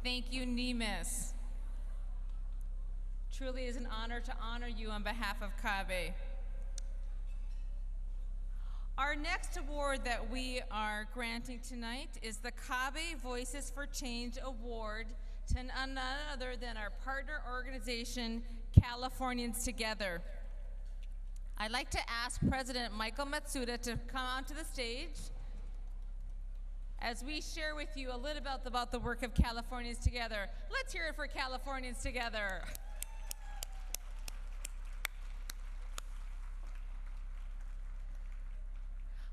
Thank you, Nemis. Truly is an honor to honor you on behalf of CABE. Our next award that we are granting tonight is the CABE Voices for Change Award to none other than our partner organization, Californians Together. I'd like to ask President Michael Matsuda to come onto the stage as we share with you a little bit about the work of Californians Together. Let's hear it for Californians Together.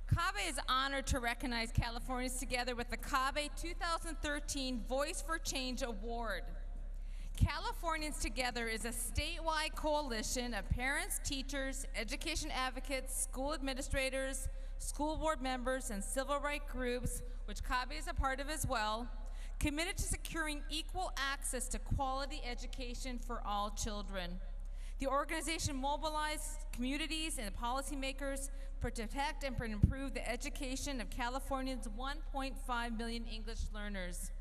CABE is honored to recognize Californians Together with the CABE 2013 Voice for Change Award. Californians Together is a statewide coalition of parents, teachers, education advocates, school administrators, school board members, and civil rights groups, which CABE is a part of as well, committed to securing equal access to quality education for all children. The organization mobilized communities and policymakers to protect and improve the education of California's 1.5 million English learners.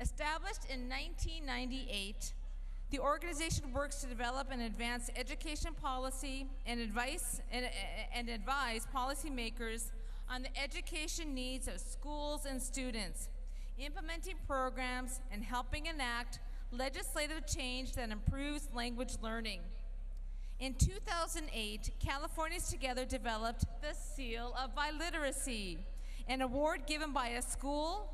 Established in 1998, the organization works to develop and advance education policy and advise policymakers on the education needs of schools and students, implementing programs and helping enact legislative change that improves language learning. In 2008, Californians Together developed the Seal of Biliteracy, an award given by a school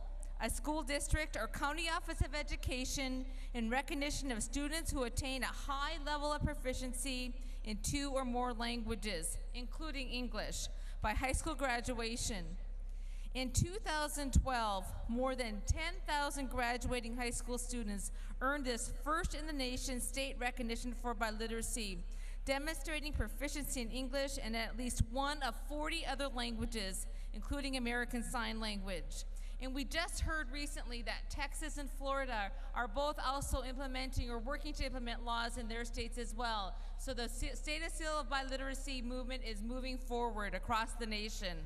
district, or county office of education in recognition of students who attain a high level of proficiency in 2 or more languages, including English, by high school graduation. In 2012, more than 10,000 graduating high school students earned this first in the nation state recognition for biliteracy, demonstrating proficiency in English and at least one of 40 other languages, including American Sign Language. And we just heard recently that Texas and Florida are both also implementing or working to implement laws in their states as well. So the State of Seal of Biliteracy movement is moving forward across the nation.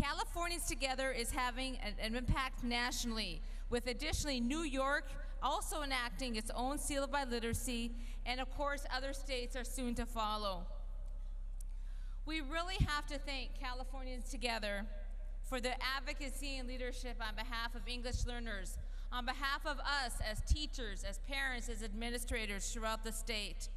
Californians Together is having an impact nationally, with additionally New York also enacting its own Seal of Biliteracy, and of course other states are soon to follow. We really have to thank Californians Together for their advocacy and leadership on behalf of English learners, on behalf of us as teachers, as parents, as administrators throughout the state.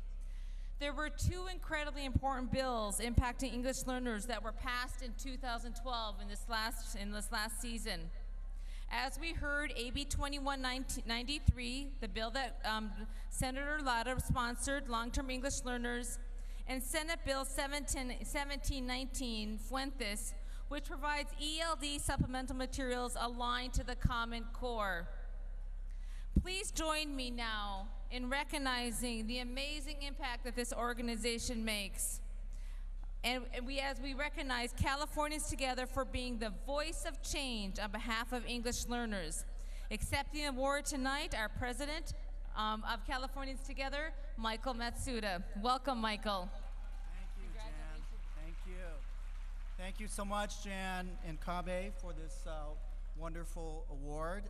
There were 2 incredibly important bills impacting English learners that were passed in 2012 in this last season. As we heard, AB 2193, the bill that Senator Lara sponsored, long-term English learners, and Senate Bill 1719, Fuentes, which provides ELD supplemental materials aligned to the Common Core. Please join me now in recognizing the amazing impact that this organization makes. And as we recognize Californians Together for being the voice of change on behalf of English learners. Accepting the award tonight, our president of Californians Together, Michael Matsuda. Welcome, Michael. Thank you, Jan. Thank you. Thank you so much, Jan and CABE, for this wonderful award.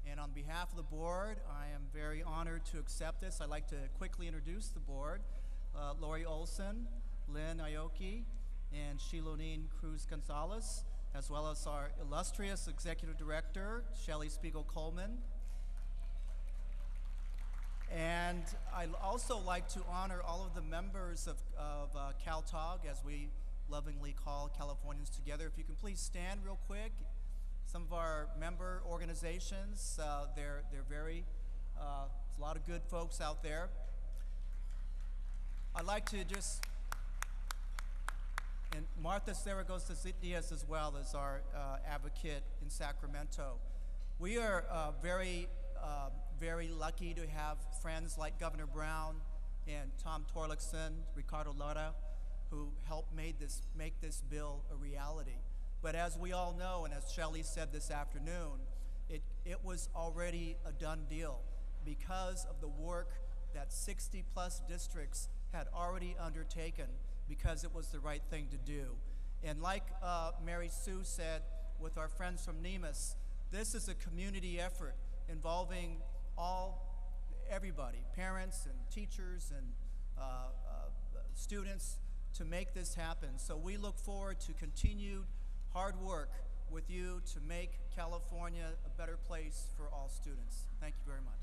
And on behalf of the board, I am very honored to accept this. I'd like to quickly introduce the board. Lori Olson, Lynn Aoki, and Shilonine Cruz-Gonzalez, as well as our illustrious executive director, Shelley Spiegel-Coleman. And I'd also like to honor all of the members of CalTOG, as we lovingly call Californians Together. If you can please stand real quick. Some of our member organizations, they're very, there's a lot of good folks out there. I'd like to just, and Martha Zaragoza Diaz as well as our advocate in Sacramento. We are very lucky to have friends like Governor Brown and Tom Torlakson, Ricardo Lara, who helped make this bill a reality. But as we all know, and as Shelley said this afternoon, it was already a done deal because of the work that 60+ districts had already undertaken, because it was the right thing to do. And like Mary Sue said with our friends from Nemis, this is a community effort. involving everybody, parents and teachers and students, to make this happen. So we look forward to continued hard work with you to make California a better place for all students. Thank you very much.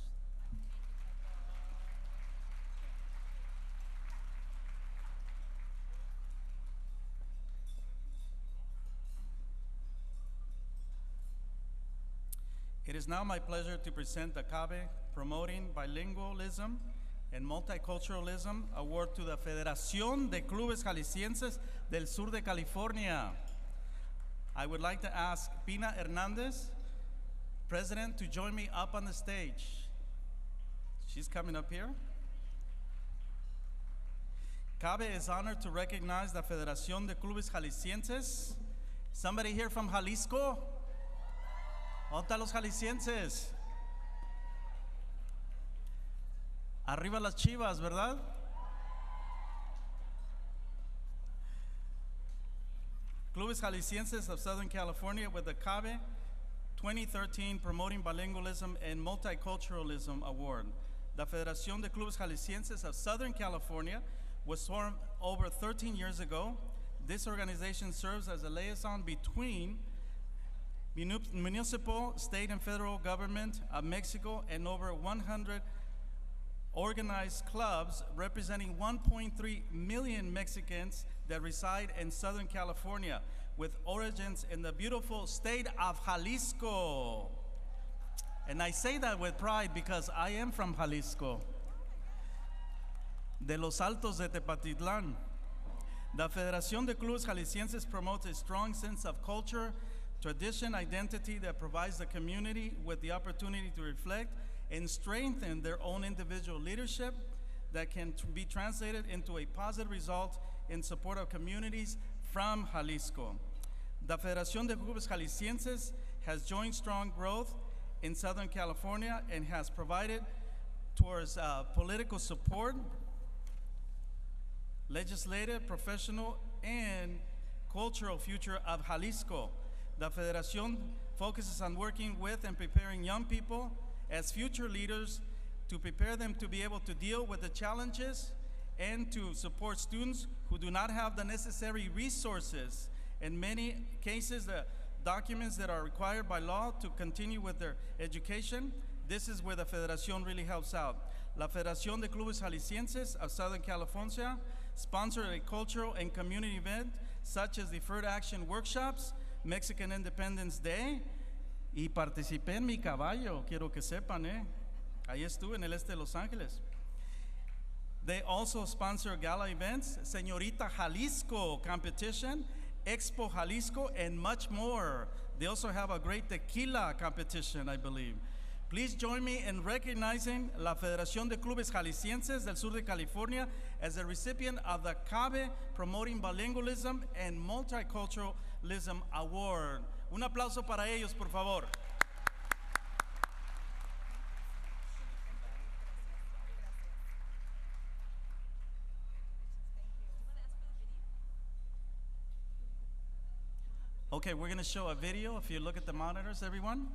It is now my pleasure to present the CABE Promoting Bilingualism and Multiculturalism Award to the Federación de Clubes Jaliscienses del Sur de California. I would like to ask Pina Hernandez, President, to join me up on the stage. She's coming up here. CABE is honored to recognize the Federación de Clubes Jaliscienses. Somebody here from Jalisco? ¿Dónde están los jaliscienses? Arriba las Chivas, ¿verdad? Clubes Jaliscienses of Southern California with the CABE 2013 Promoting Bilingualism and Multiculturalism Award. The Federación de Clubes Jaliscienses of Southern California was formed over 13 years ago. This organization serves as a liaison between municipal, state, and federal government of Mexico and over 100 organized clubs representing 1.3 million Mexicans that reside in Southern California with origins in the beautiful state of Jalisco. And I say that with pride because I am from Jalisco, de los Altos de Tepatitlán. The Federación de Clubes Jaliscienses promotes a strong sense of culture, tradition, identity that provides the community with the opportunity to reflect and strengthen their own individual leadership that can be translated into a positive result in support of communities from Jalisco. The Federación de Clubes Jaliscienses has joined strong growth in Southern California and has provided towards political support, legislative, professional, and cultural future of Jalisco. The Federación focuses on working with and preparing young people as future leaders to prepare them to be able to deal with the challenges and to support students who do not have the necessary resources. In many cases, the documents that are required by law to continue with their education. This is where the Federación really helps out. La Federación de Clubes Jaliscienses of Southern California sponsored a cultural and community event such as Deferred Action Workshops, Mexican Independence Day, y participé en mi caballo, quiero que sepan, ahí estuve en el este de Los Ángeles. They also sponsor gala events, Señorita Jalisco competition, Expo Jalisco, and much more. They also have a great tequila competition, I believe. Please join me in recognizing La Federación de Clubes Jaliscienses del Sur de California as a recipient of the CABE Promoting Bilingualism and Multiculturalism Award. Un aplauso para ellos, por favor. Okay, we're going to show a video. If you look at the monitors, everyone.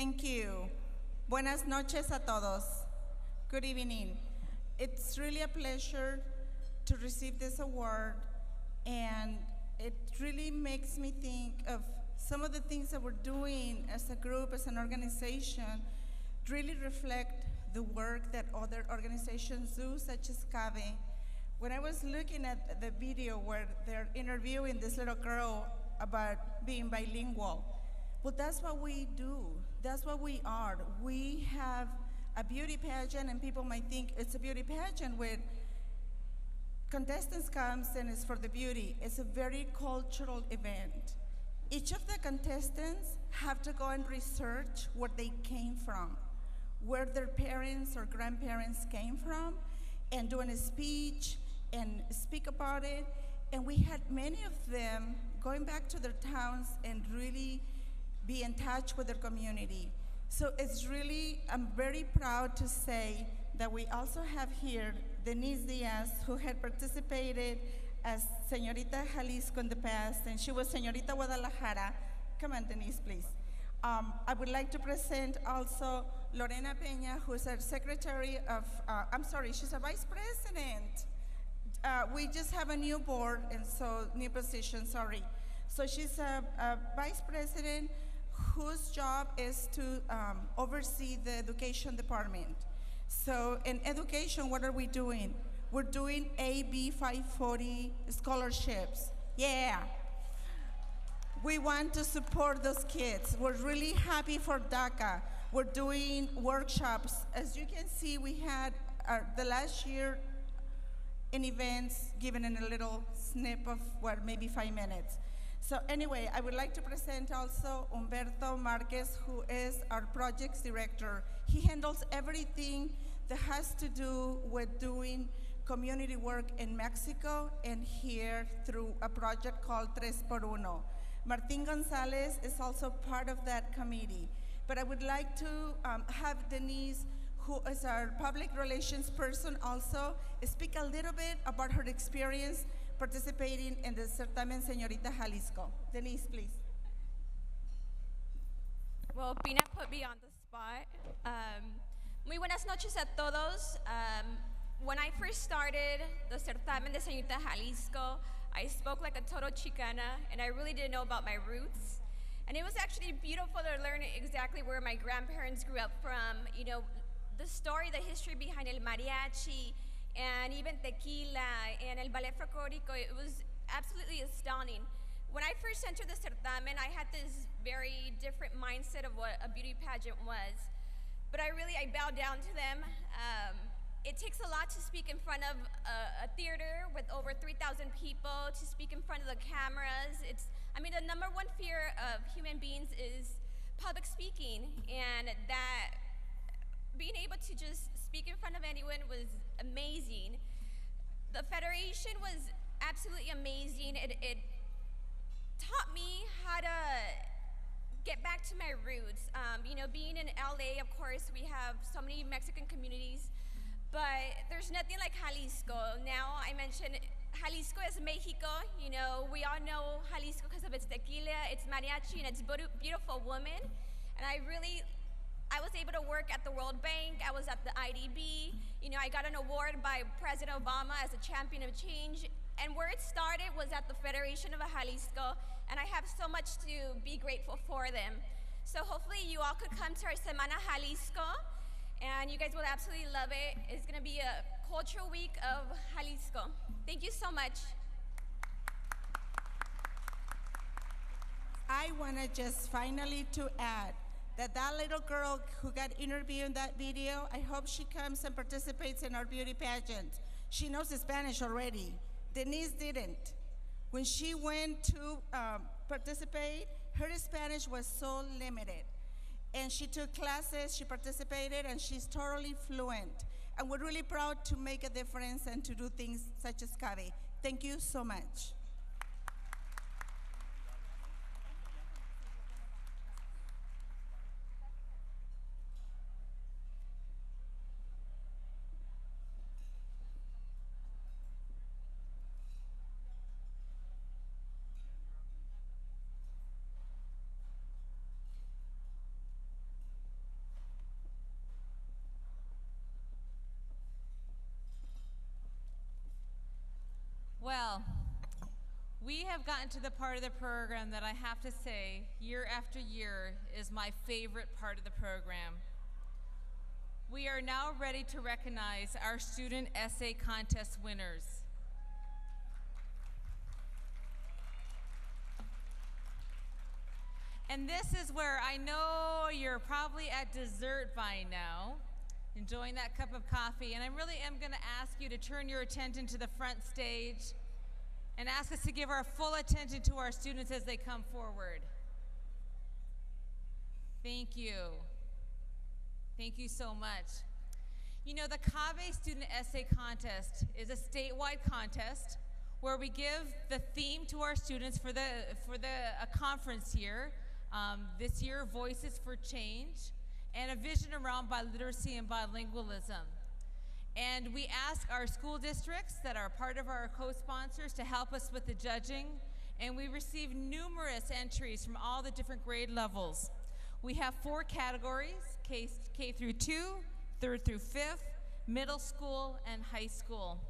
Thank you. Buenas noches a todos. Good evening. It's really a pleasure to receive this award, and it really makes me think of some of the things that we're doing as a group, as an organization, really reflect the work that other organizations do, such as CABE. When I was looking at the video where they're interviewing this little girl about being bilingual, well, that's what we do. That's what we are. We have a beauty pageant, and people might think it's a beauty pageant with contestants comes and it's for the beauty. It's a very cultural event. Each of the contestants have to go and research where they came from, where their parents or grandparents came from, and doing a speech and speak about it. And we had many of them going back to their towns and really be in touch with their community. So it's really, I'm very proud to say that we also have here Denise Diaz, who had participated as Señorita Jalisco in the past, and she was Señorita Guadalajara. Come on, Denise, please. I would like to present also Lorena Peña, who's our secretary of, she's a vice president. We just have a new board, and so new position, sorry. So she's a vice president whose job is to oversee the education department. So in education, what are we doing? We're doing AB 540 scholarships. Yeah. We want to support those kids. We're really happy for DACA. We're doing workshops. As you can see, we had the last year in events given in a little snip of, maybe 5 minutes. So anyway, I would like to present also Humberto Marquez, who is our projects director. He handles everything that has to do with doing community work in Mexico and here through a project called 3x1. Martin Gonzalez is also part of that committee. But I would like to have Denise, who is our public relations person also, speak a little bit about her experience participating in the Certamen Señorita Jalisco. Denise, please. Well, Pina put me on the spot. Muy buenas noches a todos. When I first started the Certamen de Señorita Jalisco, I spoke like a total Chicana, and I really didn't know about my roots. And it was actually beautiful to learn exactly where my grandparents grew up from, you know, the story, the history behind el mariachi, and even tequila, and el ballet folklorico. It was absolutely astounding. When I first entered the Certamen, I had this very different mindset of what a beauty pageant was. But I bowed down to them. It takes a lot to speak in front of a theater with over 3,000 people, to speak in front of the cameras. The number one fear of human beings is public speaking, and that being able to just speak in front of anyone was amazing. The Federation was absolutely amazing. It taught me how to get back to my roots. Being in LA, of course, we have so many Mexican communities, but there's nothing like Jalisco. Now I mentioned Jalisco is Mexico. You know, we all know Jalisco because of its tequila, its mariachi, and its beautiful women. And I was able to work at the World Bank. I was at the IDB. You know, I got an award by President Obama as a champion of change. And where it started was at the Federation of Jalisco, and I have so much to be grateful for them. So hopefully you all could come to our Semana Jalisco, and you guys will absolutely love it. It's gonna be a cultural week of Jalisco. Thank you so much. I wanna just finally to add that little girl who got interviewed in that video, I hope she comes and participates in our beauty pageant. She knows Spanish already. Denise didn't. When she went to participate, her Spanish was so limited. And she took classes, she participated, and she's totally fluent. And we're really proud to make a difference and to do things such as CABE. Thank you so much. We have gotten to the part of the program that I have to say, year after year, is my favorite part of the program. We are now ready to recognize our student essay contest winners. And this is where I know you're probably at dessert by now, enjoying that cup of coffee, and I really am going to ask you to turn your attention to the front stage and ask us to give our full attention to our students as they come forward. Thank you. Thank you so much. You know, the CABE Student Essay Contest is a statewide contest where we give the theme to our students for a conference year. This year, Voices for Change, and a vision around biliteracy and bilingualism. And we ask our school districts that are part of our co-sponsors to help us with the judging, and we receive numerous entries from all the different grade levels. We have 4 categories, K through 2, 3rd through 5th, middle school, and high school.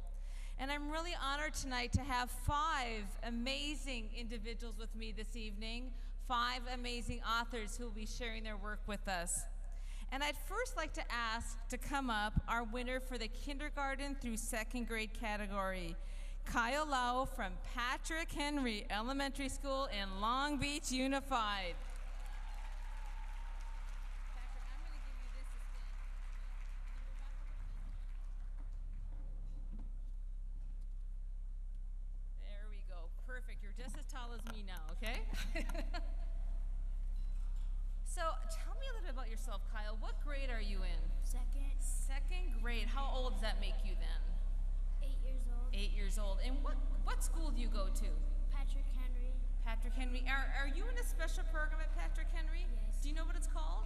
And I'm really honored tonight to have 5 amazing individuals with me this evening, 5 amazing authors who will be sharing their work with us. And I'd first like to ask to come up our winner for the kindergarten through 2nd grade category, Kyle Lau from Patrick Henry Elementary School in Long Beach Unified. Patrick, I'm going to give you this again. There we go. Perfect. You're just as tall as me now, okay? So tell me a little bit about yourself, Kyle. What grade are you in? 2nd. 2nd grade. How old does that make you then? 8 years old. 8 years old. And what school do you go to? Patrick Henry. Patrick Henry. Are you in a special program at Patrick Henry? Yes. Do you know what it's called?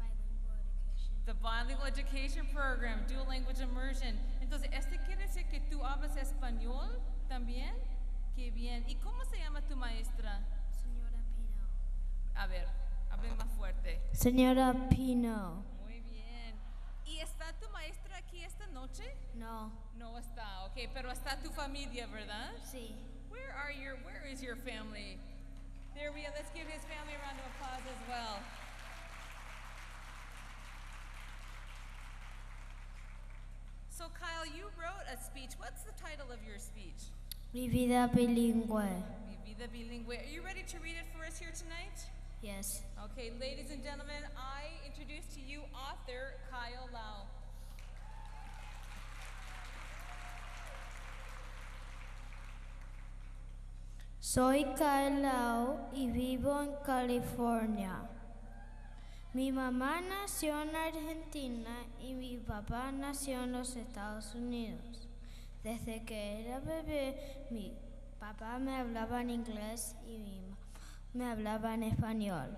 Bilingual education. The Bilingual Education Program, Dual Language Immersion. Entonces, quiere decir que tú hablas español también? Qué bien. ¿Y cómo se llama tu maestra? Señora Pino. A ver, hablen más fuerte. Señora Pino. Muy bien. ¿Y está tu maestra aquí esta noche? No. No está, okay, pero está tu familia, ¿verdad? Sí. Where is your family? There we are. Let's give his family a round of applause as well. So Kyle, you wrote a speech. What's the title of your speech? Mi vida bilingüe. Mi vida bilingüe. Are you ready to read it for us here tonight? Yes. Okay, ladies and gentlemen, I introduce to you author Kyle Lau. Soy Kyle Lau y vivo en California. Mi mamá nació en Argentina y mi papá nació en los Estados Unidos. Desde que era bebé, mi papá me hablaba en inglés y mi mamá me hablaba en español.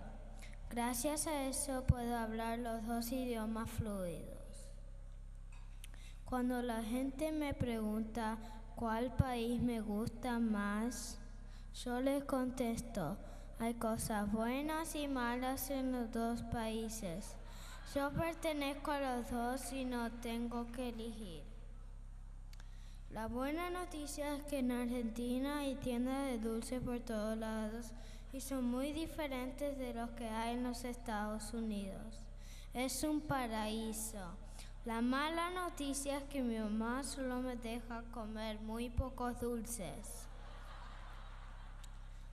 Gracias a eso puedo hablar los 2 idiomas fluidos. Cuando la gente me pregunta cuál país me gusta más, yo les contesto, hay cosas buenas y malas en los 2 países. Yo pertenezco a los 2 y no tengo que elegir. La buena noticia es que en Argentina hay tiendas de dulces por todos lados y son muy diferentes de los que hay en los Estados Unidos. Es un paraíso. La mala noticia es que mi mamá solo me deja comer muy pocos dulces.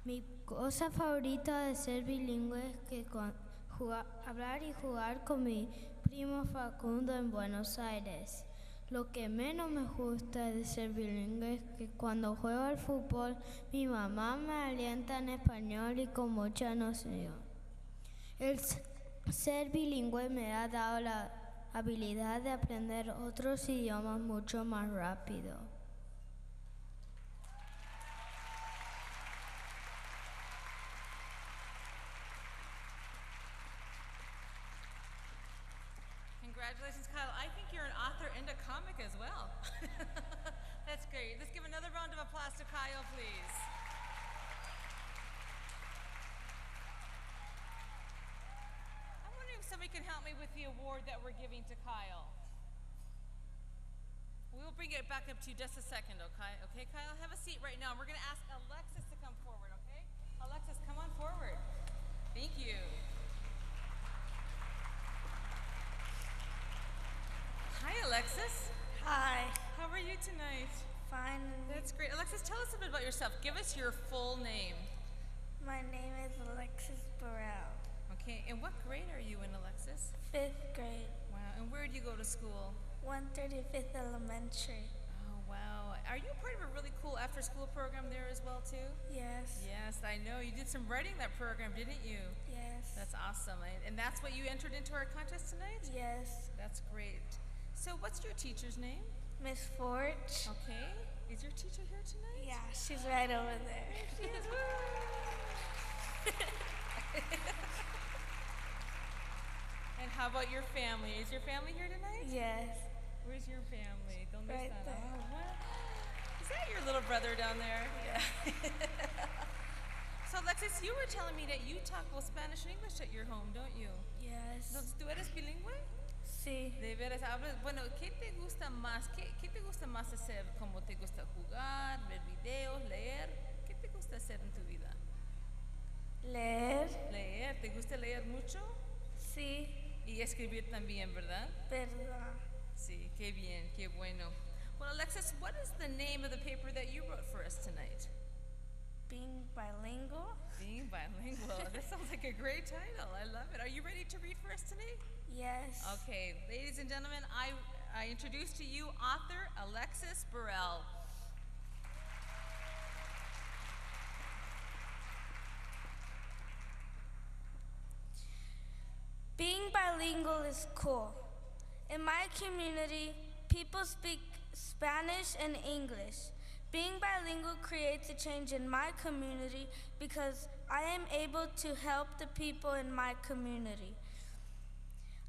Mi cosa favorita de ser bilingüe es que hablar y jugar con mi primo Facundo en Buenos Aires. Lo que menos me gusta de ser bilingüe es que cuando juego al fútbol, mi mamá me alienta en español y con mucha noción. El ser bilingüe me ha dado la habilidad de aprender otros idiomas mucho más rápido. Congratulations, Kyle. I think you're an author and a comic as well. That's great. Let's give another round of applause to Kyle, please. I'm wondering if somebody can help me with the award that we're giving to Kyle. We'll bring it back up to you just a second, okay? Okay, Kyle, have a seat right now. We're going to ask Alexis to come forward, okay? Alexis, come on forward. Thank you. Hi, Alexis. Hi, How are you tonight? fine. That's great. Alexis, tell us a bit about yourself. Give us your full name. My name is Alexis Burrell, Okay, and what grade are you in, Alexis? 5th grade, Wow, and where do you go to school? 135th Elementary. Oh, wow. Are you part of a really cool after-school program there as well, too? Yes, Yes, I know. You did some writing that program, didn't you? yes, That's awesome. And that's what you entered into our contest tonight? yes. That's great. So what's your teacher's name? Miss Forge? Okay. Is your teacher here tonight? Yeah, she's right over there. She is. Woo! And how about your family? Is your family here tonight? Yes, Where's your family? Don't miss Right that. there. Oh, what? Is that your little brother down there? Yeah. So, Alexis, you were telling me that you talk both Spanish and English at your home, don't you? yes. Entonces, ¿tú eres bilingüe? Sí, De veras, hablas, bueno, ¿qué te gusta más? ¿Qué te gusta más hacer? ¿Cómo te gusta jugar, ver videos, leer? ¿Qué te gusta hacer en tu vida? leer, Leer, ¿te gusta leer mucho? sí, Y escribir también, ¿verdad? verdad. Sí, qué bien, qué bueno. Well, Alexis, what is the name of the paper that you wrote for us tonight? Being bilingual? Being bilingual. That sounds like a great title. I love it. Are you ready to read for us tonight? Yes. Okay, ladies and gentlemen, I introduce to you author Alexis Burrell. Being bilingual is cool. In my community, people speak Spanish and English. Being bilingual creates a change in my community because I am able to help the people in my community.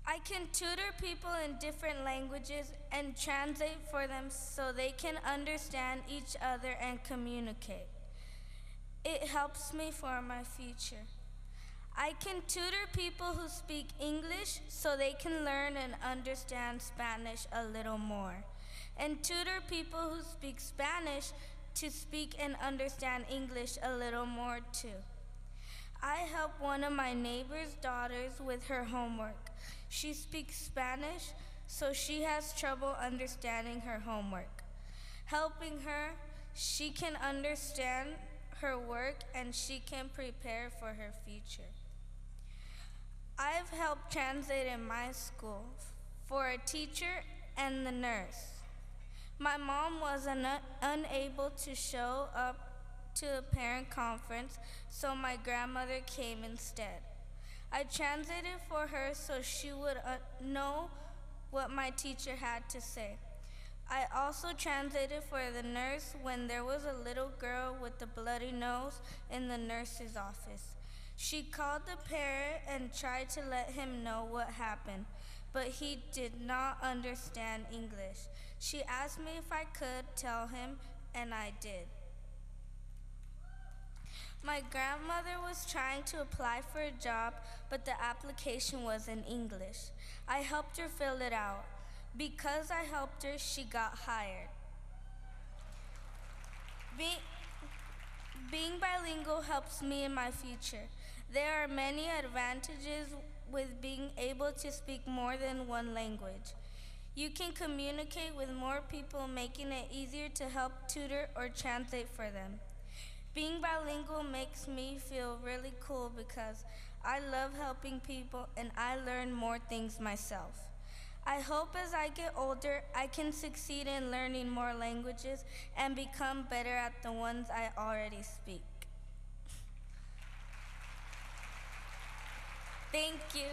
I can tutor people in different languages and translate for them so they can understand each other and communicate. It helps me for my future. I can tutor people who speak English so they can learn and understand Spanish a little more, and tutor people who speak Spanish to speak and understand English a little more too. I help one of my neighbor's daughters with her homework. She speaks Spanish, so she has trouble understanding her homework. Helping her, she can understand her work and she can prepare for her future. I've helped translate in my school for a teacher and the nurse. My mom was unable to show up to a parent conference, so my grandmother came instead. I translated for her so she would know what my teacher had to say. I also translated for the nurse when there was a little girl with a bloody nose in the nurse's office. She called the parent and tried to let him know what happened, but he did not understand English. She asked me if I could tell him, and I did. My grandmother was trying to apply for a job, but the application was in English. I helped her fill it out. Because I helped her, she got hired. Being bilingual helps me in my future. There are many advantages with being able to speak more than one language. You can communicate with more people, making it easier to help tutor or translate for them. Being bilingual makes me feel really cool because I love helping people and I learn more things myself. I hope as I get older, I can succeed in learning more languages and become better at the ones I already speak. Thank you.